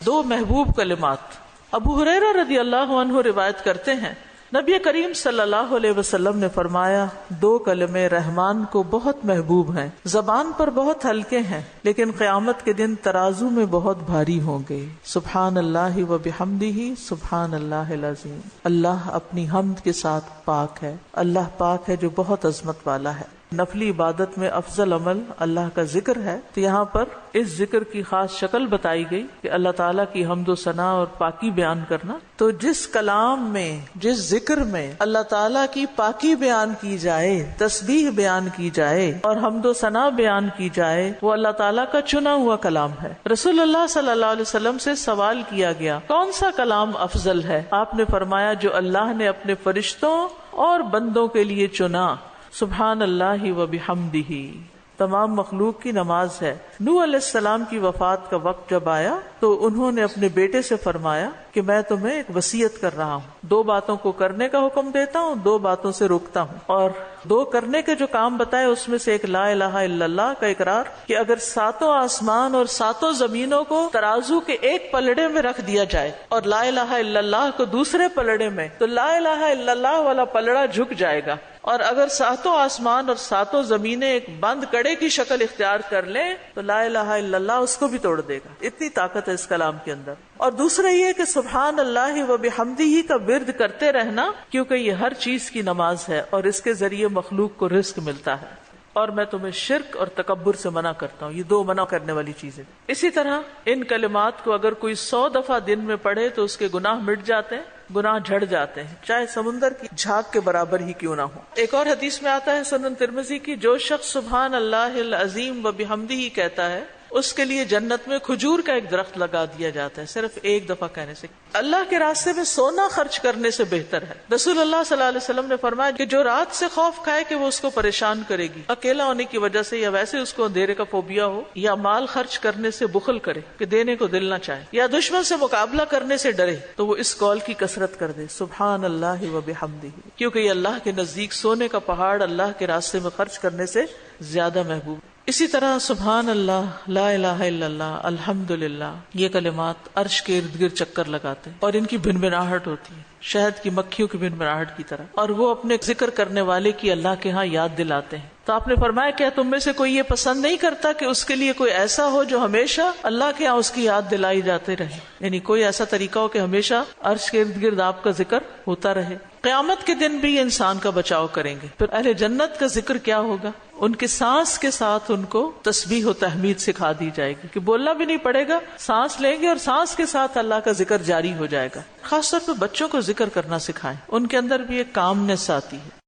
دو محبوب کلمات۔ ابو ہریرہ رضی اللہ عنہ روایت کرتے ہیں نبی کریم صلی اللہ علیہ وسلم نے فرمایا دو کلمے رحمان کو بہت محبوب ہیں، زبان پر بہت ہلکے ہیں لیکن قیامت کے دن ترازو میں بہت بھاری ہوں گے، سبحان اللہ و بحمدہ سبحان اللہ العظیم۔ اللہ اپنی حمد کے ساتھ پاک ہے، اللہ پاک ہے جو بہت عظمت والا ہے۔ نفلی عبادت میں افضل عمل اللہ کا ذکر ہے، تو یہاں پر اس ذکر کی خاص شکل بتائی گئی کہ اللہ تعالیٰ کی حمد و ثنا اور پاکی بیان کرنا۔ تو جس کلام میں، جس ذکر میں اللہ تعالیٰ کی پاکی بیان کی جائے، تسبیح بیان کی جائے اور حمد و ثنا بیان کی جائے، وہ اللہ تعالیٰ کا چنا ہوا کلام ہے۔ رسول اللہ صلی اللہ علیہ وسلم سے سوال کیا گیا کون سا کلام افضل ہے؟ آپ نے فرمایا جو اللہ نے اپنے فرشتوں اور بندوں کے لیے چنا، سبحان اللہ و بحمدہ۔ تمام مخلوق کی نماز ہے۔ نوح علیہ السلام کی وفات کا وقت جب آیا تو انہوں نے اپنے بیٹے سے فرمایا کہ میں تمہیں ایک وصیت کر رہا ہوں، دو باتوں کو کرنے کا حکم دیتا ہوں، دو باتوں سے روکتا ہوں، اور دو کرنے کے جو کام بتائے اس میں سے ایک لا الہ الا اللہ کا اقرار، کہ اگر ساتوں آسمان اور ساتوں زمینوں کو ترازو کے ایک پلڑے میں رکھ دیا جائے اور لا الہ الا اللہ کو دوسرے پلڑے میں، تو لا الہ الا اللہ والا پلڑا جھک جائے گا، اور اگر ساتوں آسمان اور ساتوں زمینیں ایک بند کڑے کی شکل اختیار کر لیں تو لا الہ الا اللہ اس کو بھی توڑ دے گا۔ اتنی طاقت ہے اس کلام کے اندر۔ اور دوسرا یہ کہ سبحان اللہ و بحمدہ کا ورد کرتے رہنا، کیونکہ یہ ہر چیز کی نماز ہے اور اس کے ذریعے مخلوق کو رزق ملتا ہے۔ اور میں تمہیں شرک اور تکبر سے منع کرتا ہوں، یہ دو منع کرنے والی چیزیں۔ اسی طرح ان کلمات کو اگر کوئی 100 دفعہ دن میں پڑھے تو اس کے گناہ مٹ جاتے ہیں، گناہ جھڑ جاتے ہیں، چاہے سمندر کی جھاگ کے برابر ہی کیوں نہ ہو۔ ایک اور حدیث میں آتا ہے سنن ترمذی کی، جو شخص سبحان اللہ العظیم و بحمدہ کہتا ہے اس کے لیے جنت میں کھجور کا ایک درخت لگا دیا جاتا ہے، صرف ایک دفعہ کہنے سے۔ اللہ کے راستے میں سونا خرچ کرنے سے بہتر ہے۔ رسول اللہ صلی اللہ علیہ وسلم نے فرمایا کہ جو رات سے خوف کھائے کہ وہ اس کو پریشان کرے گی، اکیلا ہونے کی وجہ سے یا ویسے اس کو اندھیرے کا فوبیا ہو، یا مال خرچ کرنے سے بخل کرے کہ دینے کو دل نہ چاہے، یا دشمن سے مقابلہ کرنے سے ڈرے، تو وہ اس قول کی کثرت کر دے سبحان اللہ و بحمدہ، کیونکہ یہ اللہ کے نزدیک سونے کا پہاڑ اللہ کے راستے میں خرچ کرنے سے زیادہ محبوب۔ اسی طرح سبحان اللہ، لا الہ الا اللہ، الحمدللہ، یہ کلمات عرش کے ارد گرد چکر لگاتے ہیں اور ان کی بھنبھناہٹ ہوتی ہے شہد کی مکھیوں کی بھنبھناہٹ کی طرح، اور وہ اپنے ذکر کرنے والے کی اللہ کے ہاں یاد دلاتے ہیں۔ تو آپ نے فرمایا کیا تم میں سے کوئی یہ پسند نہیں کرتا کہ اس کے لیے کوئی ایسا ہو جو ہمیشہ اللہ کے ہاں اس کی یاد دلائی جاتے رہے، یعنی کوئی ایسا طریقہ ہو کہ ہمیشہ عرش کے ارد گرد آپ کا ذکر ہوتا رہے۔ قیامت کے دن بھی انسان کا بچاؤ کریں گے۔ پھر اہل جنت کا ذکر کیا ہوگا؟ ان کے سانس کے ساتھ ان کو تسبیح و تحمید سکھا دی جائے گی کہ بولنا بھی نہیں پڑے گا، سانس لیں گے اور سانس کے ساتھ اللہ کا ذکر جاری ہو جائے گا۔ خاص طور پہ بچوں کو ذکر کرنا سکھائیں، ان کے اندر بھی ایک کامنس آتی ہے۔